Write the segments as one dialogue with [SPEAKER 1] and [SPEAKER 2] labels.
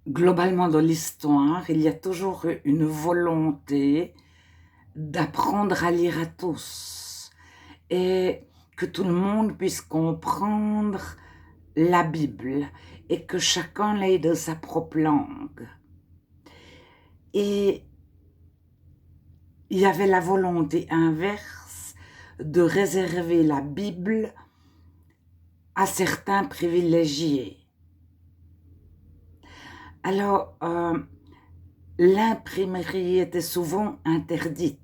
[SPEAKER 1] Globalement, dans l'histoire, il y a toujours eu une volonté d'apprendre à lire à tous et que tout le monde puisse comprendre la Bible et que chacun l'ait de sa propre langue. Et il y avait la volonté inverse de réserver la Bible à certains privilégiés. Alors, l'imprimerie était souvent interdite.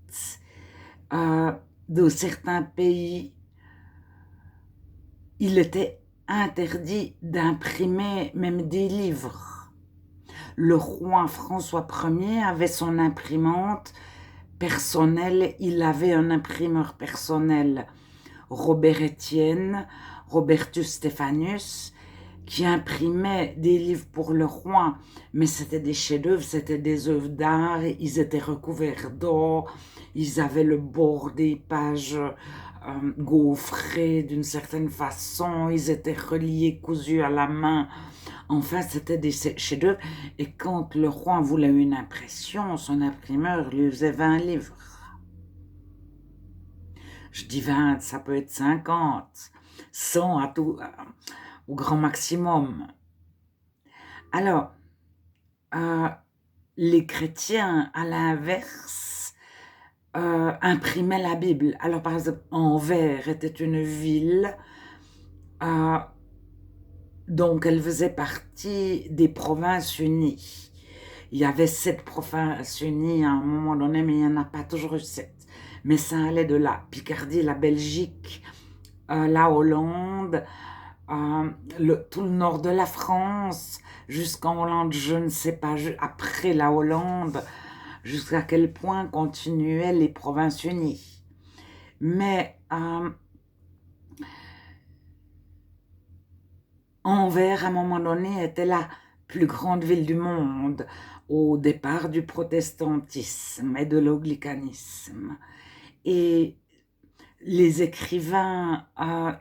[SPEAKER 1] Euh, de certains pays, il était interdit d'imprimer même des livres. Le roi François Ier avait son imprimante personnelle, il avait un imprimeur personnel, Robert Estienne, Robertus Stephanus, qui imprimait des livres pour le roi, mais c'était des chefs-d'œuvre, c'était des œuvres d'art, ils étaient recouverts d'or, ils avaient le bord des pages gaufrés d'une certaine façon, ils étaient reliés, cousus à la main. Enfin, c'était des chefs-d'œuvre. Et quand le roi voulait une impression, son imprimeur lui faisait 20 livres. Je dis 20, ça peut être 50, 100 à tout, au grand maximum. Alors, euh, les chrétiens, à l'inverse, imprimaient la Bible. Alors, par exemple, Anvers était une ville, euh, donc elle faisait partie des provinces unies. Il y avait 7 provinces unies à un moment donné, mais il n'y en a pas toujours eu 7. Mais ça allait de la Picardie, la Belgique, la Hollande, tout le nord de la France, jusqu'en Hollande, je ne sais pas, après la Hollande, jusqu'à quel point continuaient les provinces unies. Mais Anvers, à un moment donné, était la plus grande ville du monde au départ du protestantisme et de l'anglicanisme. Et les écrivains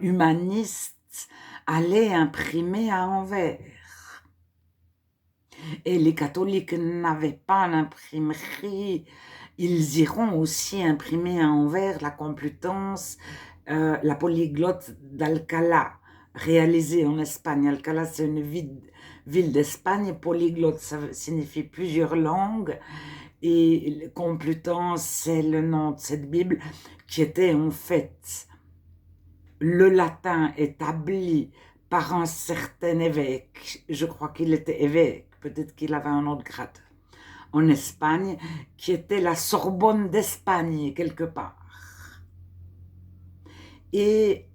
[SPEAKER 1] humanistes allaient imprimer à Anvers. Et les catholiques n'avaient pas l'imprimerie. Ils iront aussi imprimer à Anvers la Complutense, la polyglotte d'Alcalá, réalisée en Espagne. Alcalá, c'est une ville d'Espagne. Polyglotte, ça signifie plusieurs langues. Et Complutense, c'est le nom de cette Bible qui était en fait le latin établi par un certain évêque. Je crois qu'il était évêque, peut-être qu'il avait un autre grade, en Espagne, qui était la Sorbonne d'Espagne, quelque part. Et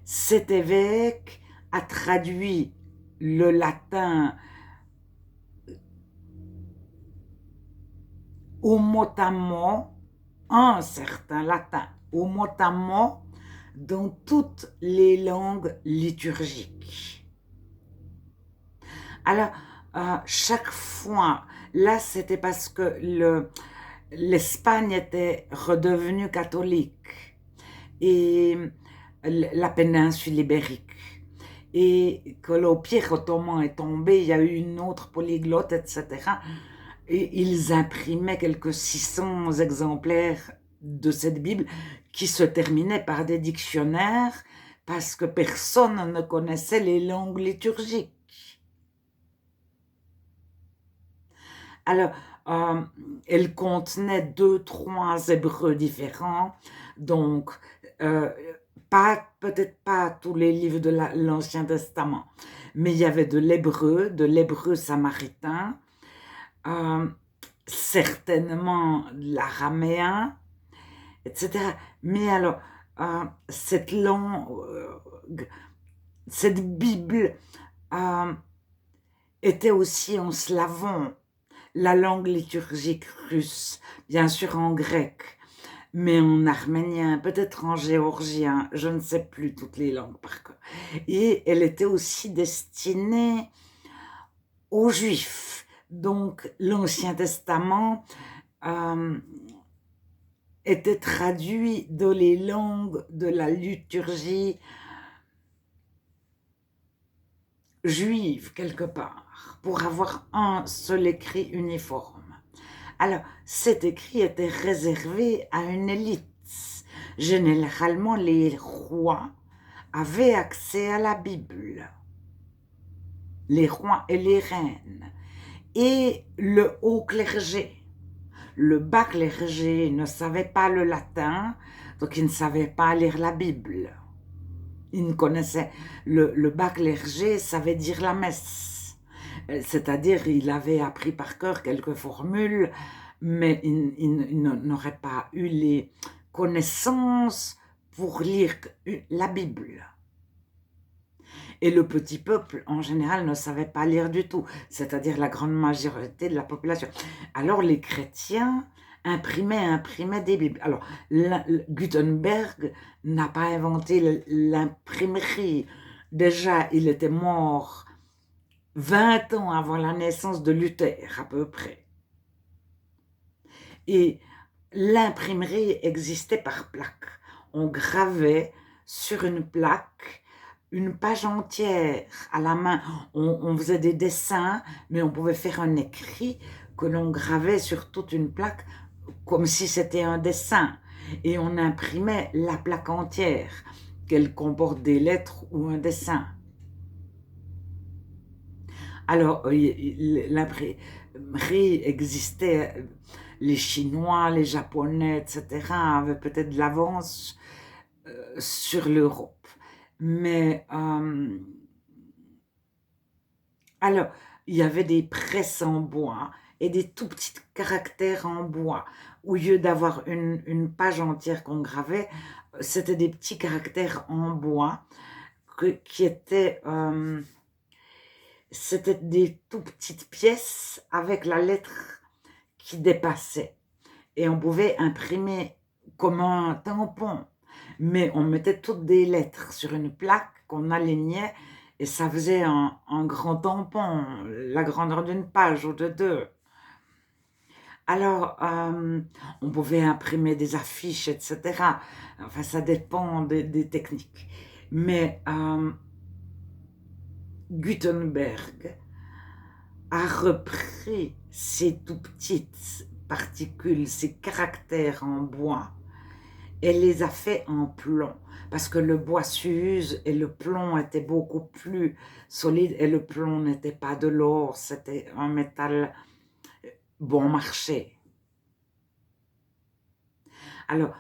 [SPEAKER 1] cet évêque a traduit le latin au mot à mot, un certain latin au mot à mot, dans toutes les langues liturgiques. Alors, chaque fois, là, c'était parce que l'Espagne était redevenue catholique et la péninsule ibérique. Et que l'Empire ottoman est tombé, il y a eu une autre polyglotte, etc. Et ils imprimaient quelques 600 exemplaires de cette Bible qui se terminaient par des dictionnaires parce que personne ne connaissait les langues liturgiques. Alors, euh, elle contenait 2, 3 hébreux différents, donc euh, peut-être pas tous les livres de l'Ancien Testament, mais il y avait de l'hébreu samaritain, euh, certainement de l'araméen, etc. Mais alors, cette langue, cette Bible euh, était aussi en slavon, la langue liturgique russe, bien sûr en grec, mais en arménien, peut-être en géorgien, je ne sais plus toutes les langues par cœur. Et elle était aussi destinée aux Juifs. Donc l'Ancien Testament euh, était traduit dans les langues de la liturgie juive quelque part pour avoir un seul écrit uniforme. Alors, cet écrit était réservé à une élite. Généralement, les rois avaient accès à la Bible, les rois et les reines, et le haut clergé. Le bas clergé ne savait pas le latin, donc il ne savait pas lire la Bible. Il ne connaissait, le bas clergé savait dire la messe, c'est-à-dire il avait appris par cœur quelques formules, mais il n'aurait pas eu les connaissances pour lire la Bible. Et le petit peuple, en général, ne savait pas lire du tout, c'est-à-dire la grande majorité de la population. Alors les chrétiens imprimaient des Bibles. Alors, Gutenberg n'a pas inventé l'imprimerie. Déjà, il était mort 20 ans avant la naissance de Luther, à peu près. Et l'imprimerie existait par plaque. On gravait sur une plaque une page entière à la main. On faisait des dessins, mais on pouvait faire un écrit que l'on gravait sur toute une plaque comme si c'était un dessin. Et on imprimait la plaque entière, qu'elle comporte des lettres ou un dessin. Alors, l'imprimerie existait, les Chinois, les Japonais, etc., avaient peut-être de l'avance sur l'Europe. Mais, alors, il y avait des presses en bois et des tout petits caractères en bois. Au lieu d'avoir une page entière qu'on gravait, c'était des petits caractères en bois qui étaient... c'était des tout petites pièces avec la lettre qui dépassait. Et on pouvait imprimer comme un tampon. Mais on mettait toutes des lettres sur une plaque qu'on alignait et ça faisait un grand tampon, la grandeur d'une page ou de deux. Alors, on pouvait imprimer des affiches, etc. Enfin, ça dépend des techniques. Mais Gutenberg a repris ces tout petites particules, ces caractères en bois, et les a fait en plomb, parce que le bois s'use et le plomb était beaucoup plus solide, et le plomb n'était pas de l'or, c'était un métal bon marché. Alors,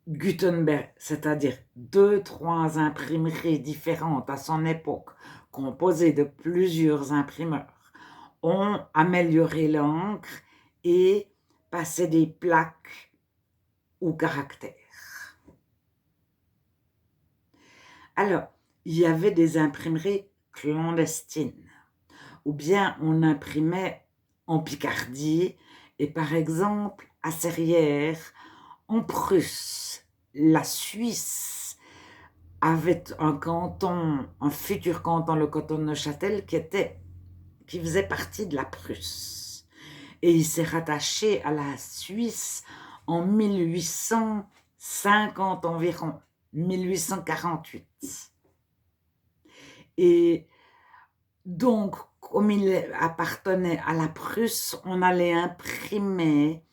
[SPEAKER 1] Gutenberg, c'est-à-dire 2-3 imprimeries différentes à son époque, composées de plusieurs imprimeurs, ont amélioré l'encre et passé des plaques ou caractères. Alors, il y avait des imprimeries clandestines, ou bien on imprimait en Picardie, et par exemple à Serrières, en Prusse, la Suisse avait un canton, un futur canton, le canton de Neuchâtel, qui faisait partie de la Prusse. Et il s'est rattaché à la Suisse en 1850 environ, 1848. Et donc, comme il appartenait à la Prusse, on allait imprimer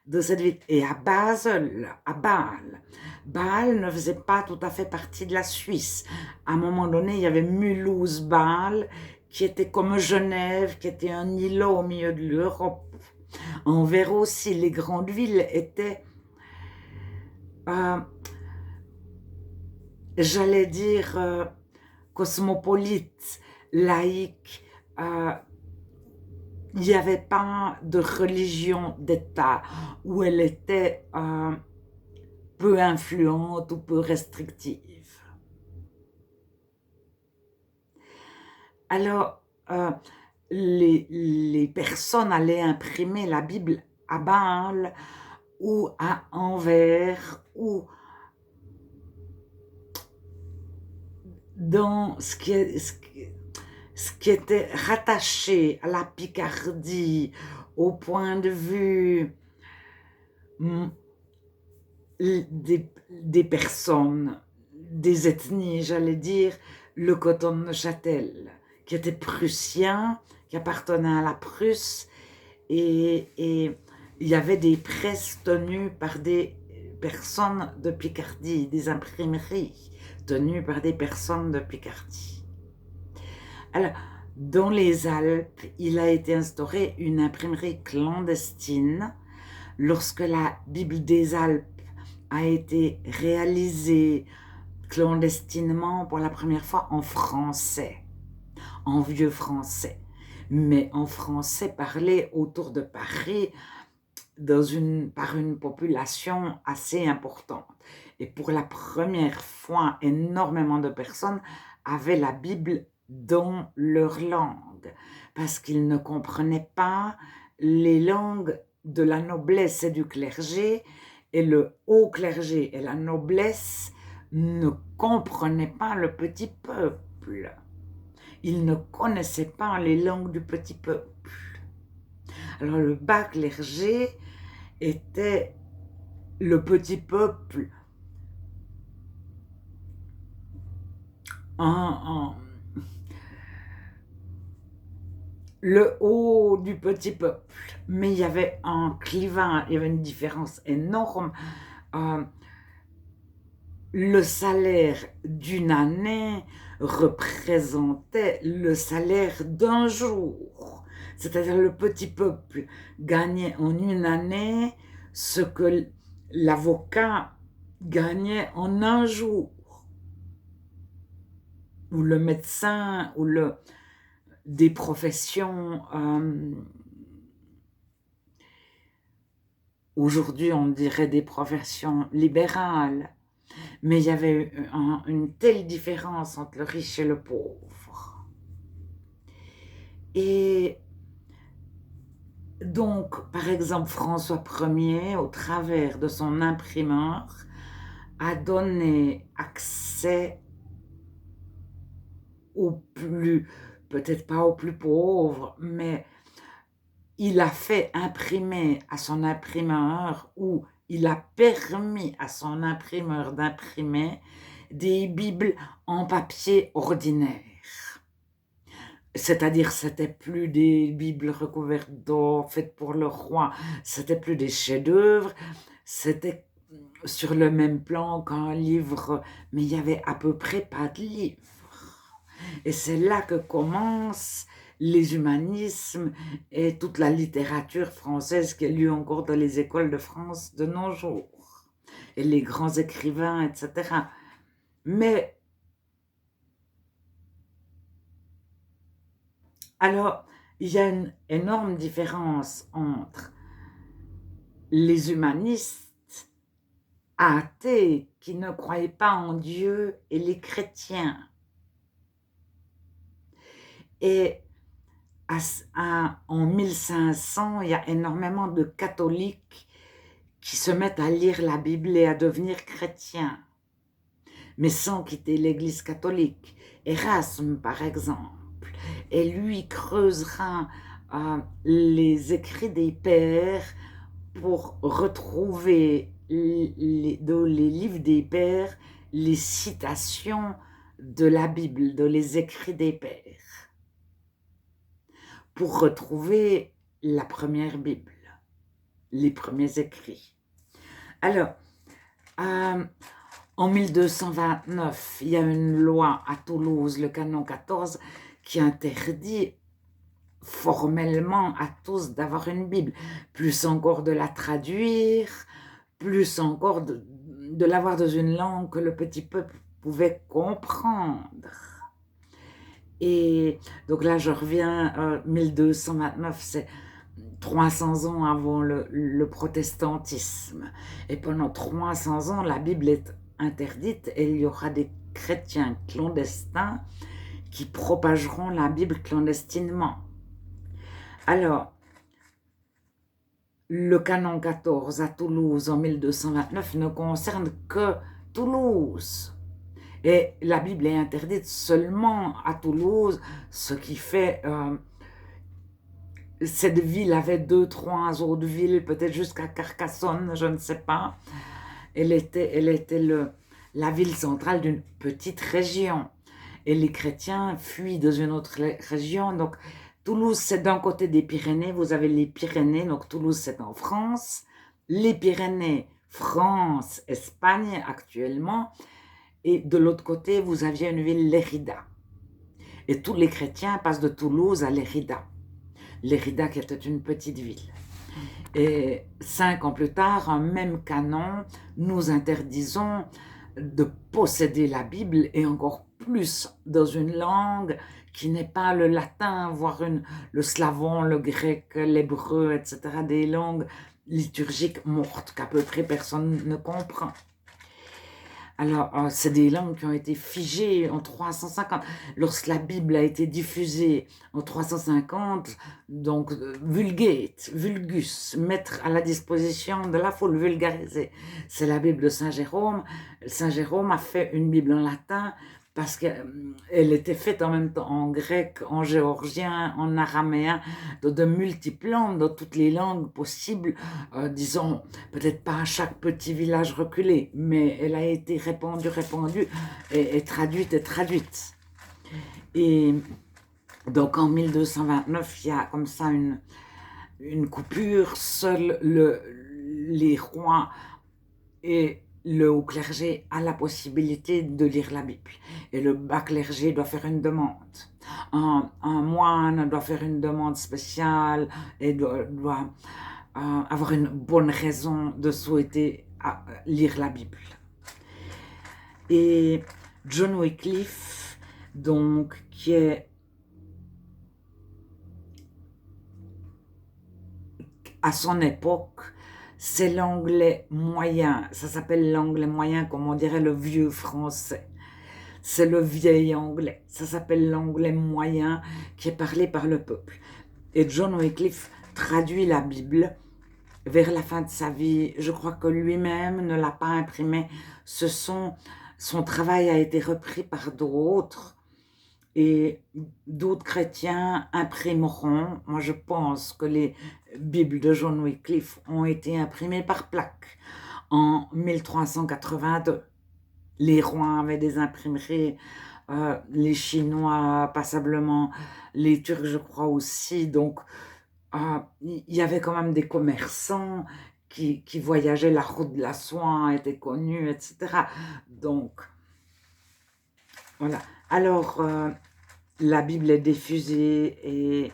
[SPEAKER 1] de cette ville. Et à Basel, à Bâle, Bâle ne faisait pas tout à fait partie de la Suisse. À un moment donné, il y avait Mulhouse-Bâle, qui était comme Genève, qui était un îlot au milieu de l'Europe. Envers aussi, les grandes villes étaient, j'allais dire, cosmopolites, laïques. Il n'y avait pas de religion d'État où elle était peu influente ou peu restrictive. Alors, les personnes allaient imprimer la Bible à Bâle ou à Anvers ou dans ce qui était rattaché à la Picardie, au point de vue des personnes, des ethnies, j'allais dire, le coton de Neuchâtel, qui était prussien, qui appartenait à la Prusse, et il y avait des presses tenues par des personnes de Picardie, des imprimeries tenues par des personnes de Picardie. Alors, dans les Alpes, il a été instauré une imprimerie clandestine lorsque la Bible des Alpes a été réalisée clandestinement pour la première fois en français, en vieux français, mais en français parlé autour de Paris par une population assez importante. Et pour la première fois, énormément de personnes avaient la Bible dans leur langue, parce qu'ils ne comprenaient pas les langues de la noblesse et du clergé, et le haut clergé et la noblesse ne comprenaient pas le petit peuple. Ils ne connaissaient pas les langues du petit peuple. Alors le bas clergé était le petit peuple le haut du petit peuple. Mais il y avait un clivage, il y avait une différence énorme. Le salaire d'une année représentait le salaire d'un jour. C'est-à-dire le petit peuple gagnait en une année ce que l'avocat gagnait en un jour. Ou le médecin, ou des professions. Aujourd'hui, on dirait des professions libérales. Mais il y avait une telle différence entre le riche et le pauvre. Et donc, par exemple, François Ier, au travers de son imprimeur, a donné accès aux plus, peut-être pas aux plus pauvres, mais il a fait imprimer à son imprimeur, ou il a permis à son imprimeur d'imprimer des bibles en papier ordinaire. C'est-à-dire, c'était plus des bibles recouvertes d'or, faites pour le roi, c'était plus des chefs-d'œuvre, c'était sur le même plan qu'un livre, mais il y avait à peu près pas de livre. Et c'est là que commencent les humanismes et toute la littérature française qui est lue encore dans les écoles de France de nos jours, et les grands écrivains, etc. Mais, alors, il y a une énorme différence entre les humanistes athées qui ne croyaient pas en Dieu et les chrétiens. Et en 1500, il y a énormément de catholiques qui se mettent à lire la Bible et à devenir chrétiens, mais sans quitter l'Église catholique. Erasme, par exemple, et lui creusera les écrits des pères pour retrouver dans les livres des pères les citations de la Bible, dans les écrits des pères, pour retrouver la première Bible, les premiers écrits. Alors, en 1229, il y a une loi à Toulouse, le canon 14, qui interdit formellement à tous d'avoir une Bible, plus encore de la traduire, plus encore de l'avoir dans une langue que le petit peuple pouvait comprendre. Et donc là, je reviens, 1229, c'est 300 ans avant le protestantisme. Et pendant 300 ans, la Bible est interdite et il y aura des chrétiens clandestins qui propageront la Bible clandestinement. Alors, le canon 14 à Toulouse en 1229 ne concerne que Toulouse. Et la Bible est interdite seulement à Toulouse, ce qui fait... cette ville avait 2-3 autres villes, peut-être jusqu'à Carcassonne, je ne sais pas. Elle était la ville centrale d'une petite région. et les chrétiens fuient dans une autre région. Donc, Toulouse, c'est d'un côté des Pyrénées, vous avez les Pyrénées, donc Toulouse, c'est en France, les Pyrénées, France, Espagne actuellement, et de l'autre côté, vous aviez une ville, Lérida. Et tous les chrétiens passent de Toulouse à Lérida. Lérida qui était une petite ville. Et 5 ans plus tard, un même canon, nous interdisons de posséder la Bible et encore plus dans une langue qui n'est pas le latin, voire le slavon, le grec, l'hébreu, etc. Des langues liturgiques mortes qu'à peu près personne ne comprend. Alors, c'est des langues qui ont été figées en 350. Lorsque la Bible a été diffusée en 350, donc vulgate, vulgus, mettre à la disposition de la foule, vulgariser. C'est la Bible de Saint Jérôme. Saint Jérôme a fait une Bible en latin parce qu'elle était faite en même temps en grec, en géorgien, en araméen, de multiples langues, dans toutes les langues possibles, disons, peut-être pas à chaque petit village reculé, mais elle a été répandue et traduite et traduite. Et donc en 1229, il y a comme ça une coupure, seuls les rois et le haut clergé a la possibilité de lire la Bible. Et le bas clergé doit faire une demande. Un moine doit faire une demande spéciale et doit avoir une bonne raison de souhaiter lire la Bible. Et John Wycliffe, donc, qui est à son époque, c'est l'anglais moyen. Ça s'appelle l'anglais moyen, comme on dirait le vieux français. C'est le vieil anglais. Ça s'appelle l'anglais moyen qui est parlé par le peuple. Et John Wycliffe traduit la Bible vers la fin de sa vie. Je crois que lui-même ne l'a pas imprimé. Son travail a été repris par d'autres. Et d'autres chrétiens imprimeront. Moi, je pense que les Bibles de John Wycliffe ont été imprimées par plaque en 1382. Les rois avaient des imprimeries, les Chinois passablement, les Turcs, je crois aussi. Donc, il y avait quand même des commerçants qui voyageaient, la route de la soie était connue, etc. Donc, voilà. Alors, la Bible est diffusée et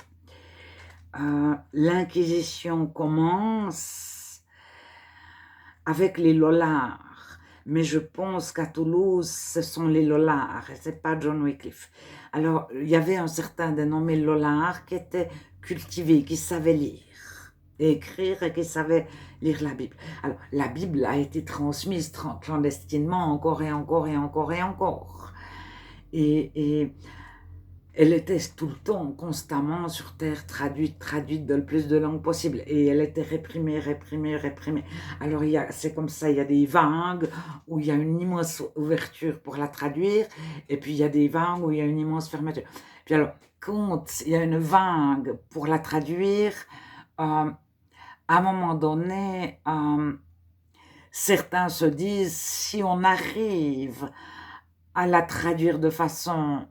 [SPEAKER 1] l'Inquisition commence avec les Lollards. Mais je pense qu'à Toulouse, ce sont les Lollards et ce n'est pas John Wycliffe. Alors, il y avait un certain dénommé Lollard qui était cultivé, qui savait lire et écrire et qui savait lire la Bible. Alors, la Bible a été transmise clandestinement encore et encore et encore et encore. Et elle était tout le temps, constamment sur terre, traduite dans le plus de langues possible. Et elle était réprimée. Alors, c'est comme ça, il y a des vagues où il y a une immense ouverture pour la traduire, et puis il y a des vagues où il y a une immense fermeture. Puis alors, quand il y a une vague pour la traduire, à un moment donné, certains se disent, si on arrive à la traduire de façon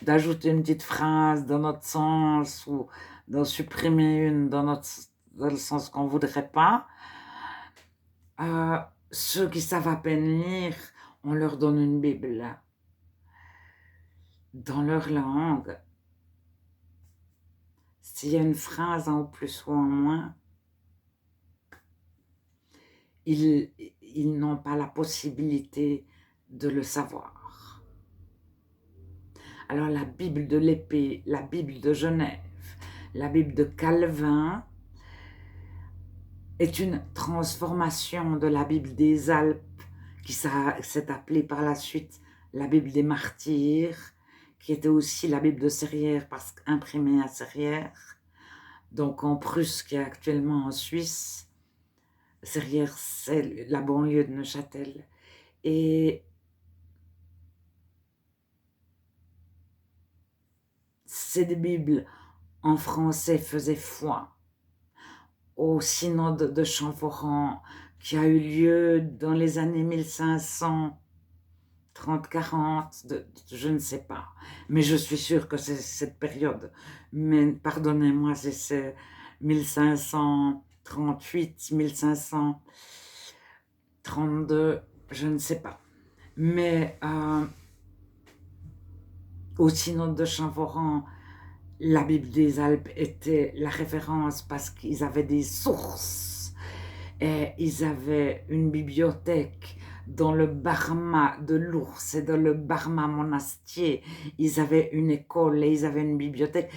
[SPEAKER 1] d'ajouter une petite phrase dans notre sens ou d'en supprimer une dans le sens qu'on ne voudrait pas, ceux qui savent à peine lire, on leur donne une Bible dans leur langue. S'il y a une phrase en plus ou en moins, ils n'ont pas la possibilité de le savoir. Alors la Bible de l'épée, la Bible de Genève, la Bible de Calvin est une transformation de la Bible des Alpes qui s'est appelée par la suite la Bible des martyrs, qui était aussi la Bible de Serrières parce qu'imprimée à Serrières, donc en Prusse qui est actuellement en Suisse. Serrières, c'est la banlieue de Neuchâtel. Et cette Bible en français faisait foi au synode de Champforan qui a eu lieu dans les années 1530 30, 40, je ne sais pas. Mais je suis sûre que c'est cette période. Mais pardonnez-moi si c'est 1538, 1532, je ne sais pas. Mais au synode de Champ-Voran, la Bible des Alpes était la référence parce qu'ils avaient des sources et ils avaient une bibliothèque dans le Barma de l'Ours et dans le Barma monastier. Ils avaient une école et ils avaient une bibliothèque.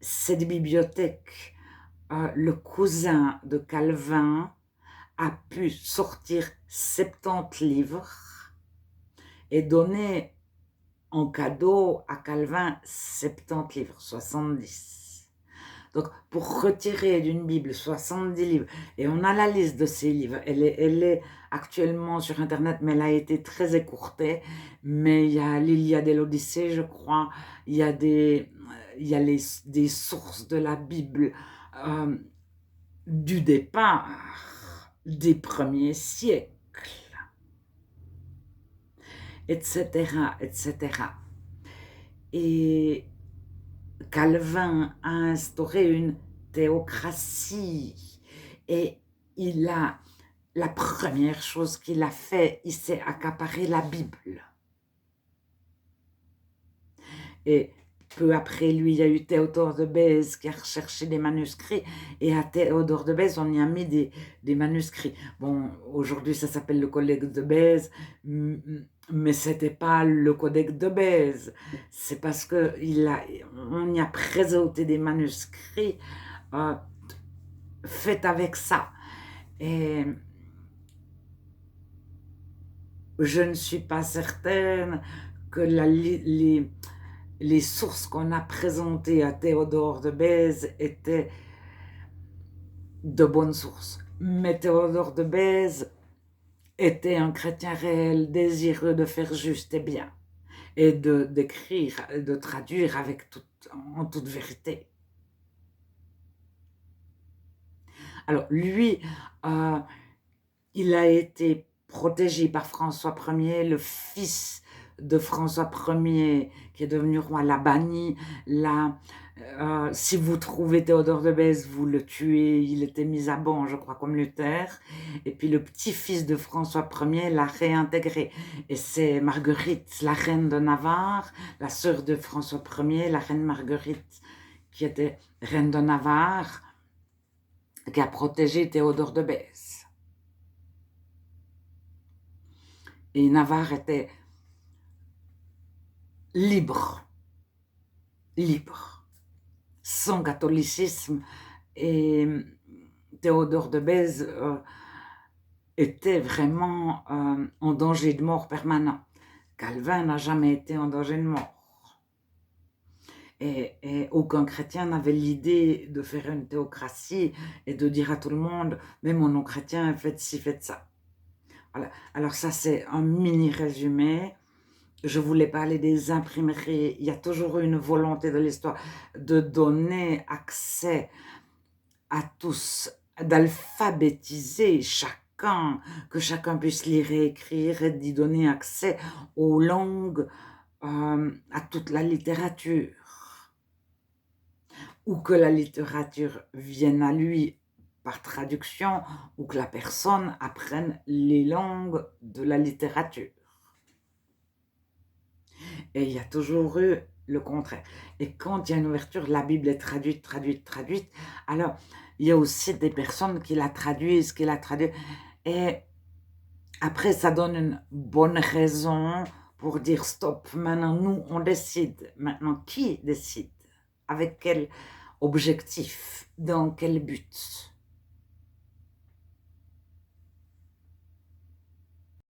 [SPEAKER 1] Cette bibliothèque, le cousin de Calvin a pu sortir 70 livres et donner en cadeau à Calvin 70 livres, 70. Donc, pour retirer d'une Bible 70 livres, et on a la liste de ces livres, elle est actuellement sur Internet, mais elle a été très écourtée, mais il y a l'Iliade et l'Odyssée, je crois, il y a des sources de la Bible du départ, des premiers siècles, etc., etc. Et Calvin a instauré une théocratie et la première chose qu'il a fait, il s'est accaparé la Bible. Et peu après lui, il y a eu Théodore de Bèze qui a recherché des manuscrits, et à Théodore de Bèze, on y a mis des manuscrits. Bon, aujourd'hui, ça s'appelle le Codex de Bèze, mais c'était pas le Codex de Bèze. C'est parce que on y a présenté des manuscrits faits avec ça. Et je ne suis pas certaine que les sources qu'on a présentées à Théodore de Bèze étaient de bonnes sources. Mais Théodore de Bèze était un chrétien réel, désireux de faire juste et bien, et d'écrire, de traduire en toute vérité. Alors lui, il a été protégé par François Ier, le fils de François Ier, qui est devenu roi, l'a banni. Si vous trouvez Théodore de Bèze, vous le tuez. Il était mis à ban, je crois, comme Luther. Et puis le petit-fils de François Ier l'a réintégré. Et c'est Marguerite, la reine de Navarre, la sœur de François Ier, la reine Marguerite, qui était reine de Navarre, qui a protégé Théodore de Bèze. Et Navarre était libre, sans catholicisme, et Théodore de Bèze était vraiment en danger de mort permanent. Calvin n'a jamais été en danger de mort. Et aucun chrétien n'avait l'idée de faire une théocratie et de dire à tout le monde, mais mon non-chrétien, faites ci, faites ça. Voilà. Alors ça, c'est un mini résumé. Je voulais parler des imprimeries. Il y a toujours eu une volonté de l'histoire de donner accès à tous, d'alphabétiser chacun, que chacun puisse lire et écrire, et d'y donner accès aux langues, à toute la littérature. Ou que la littérature vienne à lui par traduction, ou que la personne apprenne les langues de la littérature. Et il y a toujours eu le contraire. Et quand il y a une ouverture, la Bible est traduite. Alors, il y a aussi des personnes qui la traduisent, et après, ça donne une bonne raison pour dire stop. Maintenant, nous, on décide. Maintenant, qui décide? Avec quel objectif? Dans quel but?